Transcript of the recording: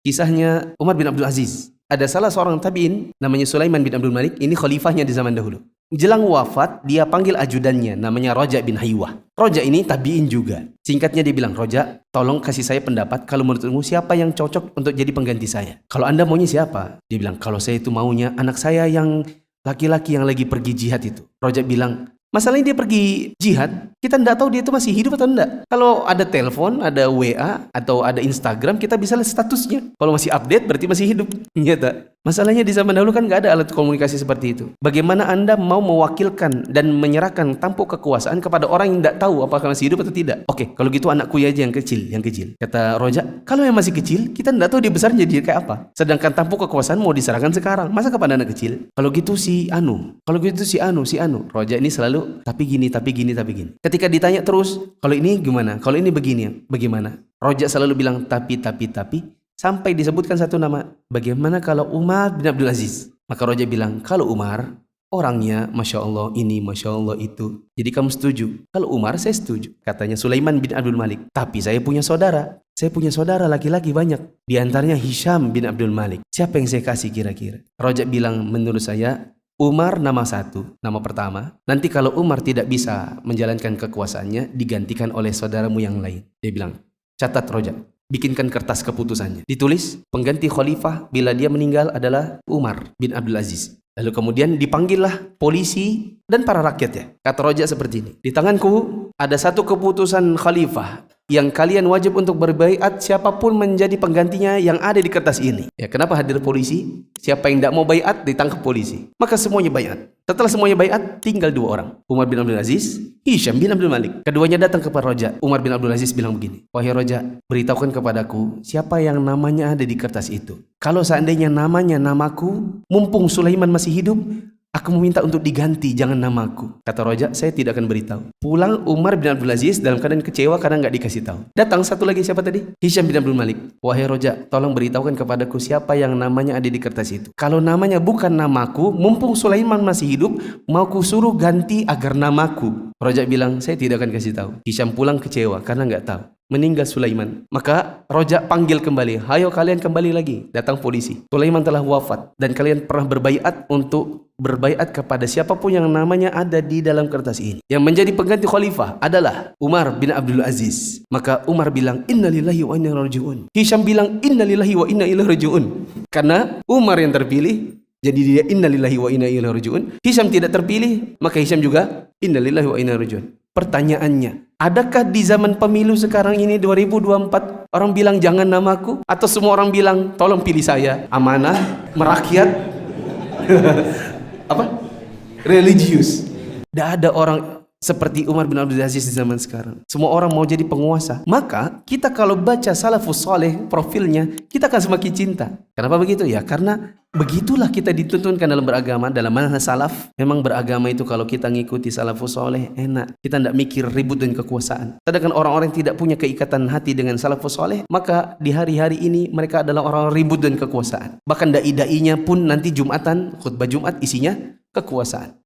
Kisahnya Umar bin Abdul Aziz. Ada salah seorang tabi'in namanya Sulaiman bin Abdul Malik, ini khalifahnya di zaman dahulu. Jelang wafat, dia panggil ajudannya namanya Roja bin Haywah. Roja ini tabi'in juga. Singkatnya dia bilang, "Roja, tolong kasih saya pendapat kalau menurutmu siapa yang cocok untuk jadi pengganti saya. Kalau Anda maunya siapa?" Dia bilang, "Kalau saya itu maunya anak saya yang laki-laki yang lagi pergi jihad itu." Roja bilang, "Masalahnya dia pergi jihad, kita tidak tahu dia itu masih hidup atau enggak. Kalau ada telepon, ada WA, atau ada Instagram, kita bisa lihat statusnya. Kalau masih update, berarti masih hidup." Nyata. Masalahnya di zaman dahulu kan nggak ada alat komunikasi seperti itu. Bagaimana Anda mau mewakilkan dan menyerahkan tampuk kekuasaan kepada orang yang tidak tahu apakah masih hidup atau tidak? Oke, kalau gitu anakku aja yang kecil. Kata Roja, kalau yang masih kecil, kita tidak tahu dia besar jadi kayak apa. Sedangkan tampuk kekuasaan mau diserahkan sekarang. Masa kepada anak kecil? Kalau gitu si Anu. Roja ini selalu tapi gini. Ketika ditanya terus, kalau ini gimana? Kalau ini begini, bagaimana? Roja selalu bilang tapi. Sampai disebutkan satu nama. Bagaimana kalau Umar bin Abdul Aziz? Maka Roja bilang, kalau Umar, orangnya Masya Allah ini, Masya Allah itu. Jadi kamu setuju? Kalau Umar, saya setuju. Katanya Sulaiman bin Abdul Malik. Tapi saya punya saudara. Saya punya saudara laki-laki banyak. Di antaranya Hisham bin Abdul Malik. Siapa yang saya kasih kira-kira? Roja bilang, menurut saya, Umar nama satu, nama pertama. Nanti kalau Umar tidak bisa menjalankan kekuasaannya, digantikan oleh saudaramu yang lain. Dia bilang, catat Roja. Bikinkan kertas keputusannya. Ditulis, pengganti khalifah bila dia meninggal adalah Umar bin Abdul Aziz. Lalu kemudian dipanggillah polisi dan para rakyatnya. Kata Roja seperti ini. Di tanganku ada satu keputusan khalifah yang kalian wajib untuk berbaiat siapapun menjadi penggantinya yang ada di kertas ini. Ya, kenapa hadir polisi? Siapa yang tidak mau baiat ditangkap polisi. Maka semuanya baiat. Setelah semuanya baiat, tinggal dua orang. Umar bin Abdul Aziz, Hisham bin Abdul Malik. Keduanya datang kepada Roja. Umar bin Abdul Aziz bilang begini, "Wahai Roja, beritahukan kepadaku siapa yang namanya ada di kertas itu. Kalau seandainya namanya namaku, mumpung Sulaiman masih hidup, aku meminta untuk diganti, jangan namaku." Kata Roja, "Saya tidak akan beritahu." Pulang Umar bin Abdul Aziz dalam keadaan kecewa karena nggak dikasih tahu. Datang satu lagi, siapa tadi? Hisham bin Abdul Malik. "Wahai Roja, tolong beritahukan kepadaku siapa yang namanya ada di kertas itu. Kalau namanya bukan namaku, mumpung Sulaiman masih hidup, mau ku suruh ganti agar namaku." Roja bilang, "Saya tidak akan kasih tahu." Hisham pulang kecewa karena nggak tahu. Meninggal Sulaiman. Maka Roja panggil kembali, "Hayo kalian kembali lagi." Datang polisi. Sulaiman telah wafat dan kalian pernah berbaiat untuk berbaiat kepada siapapun yang namanya ada di dalam kertas ini. Yang menjadi pengganti khalifah adalah Umar bin Abdul Aziz. Maka Umar bilang, "Inna lillahi wa inna ilaihi raji'un." Hisham bilang, "Inna lillahi wa inna ilaihi raji'un." Karena Umar yang terpilih, jadi dia inna lillahi wa inna ilaihi raji'un. Hisham tidak terpilih, maka Hisham juga inna lillahi wa inna ilaihi raji'un. Pertanyaannya, adakah di zaman pemilu sekarang ini 2024 orang bilang jangan namaku? Atau semua orang bilang tolong pilih saya, amanah, merakyat, apa? Religius. Tidak ada orang seperti Umar bin Abdul Aziz di zaman sekarang. Semua orang mau jadi penguasa. Maka kita kalau baca salafus soleh profilnya, kita akan semakin cinta. Kenapa begitu? Ya karena begitulah kita dituntunkan dalam beragama. Dalam manhaj salaf, memang beragama itu kalau kita ngikuti salafus soleh enak. Kita tidak mikir ribut dan kekuasaan. Sedangkan orang-orang yang tidak punya keikatan hati dengan salafus soleh, maka di hari-hari ini mereka adalah orang ribut dan kekuasaan. Bahkan dai-dainya pun nanti Jumatan, khutbah Jumat isinya kekuasaan.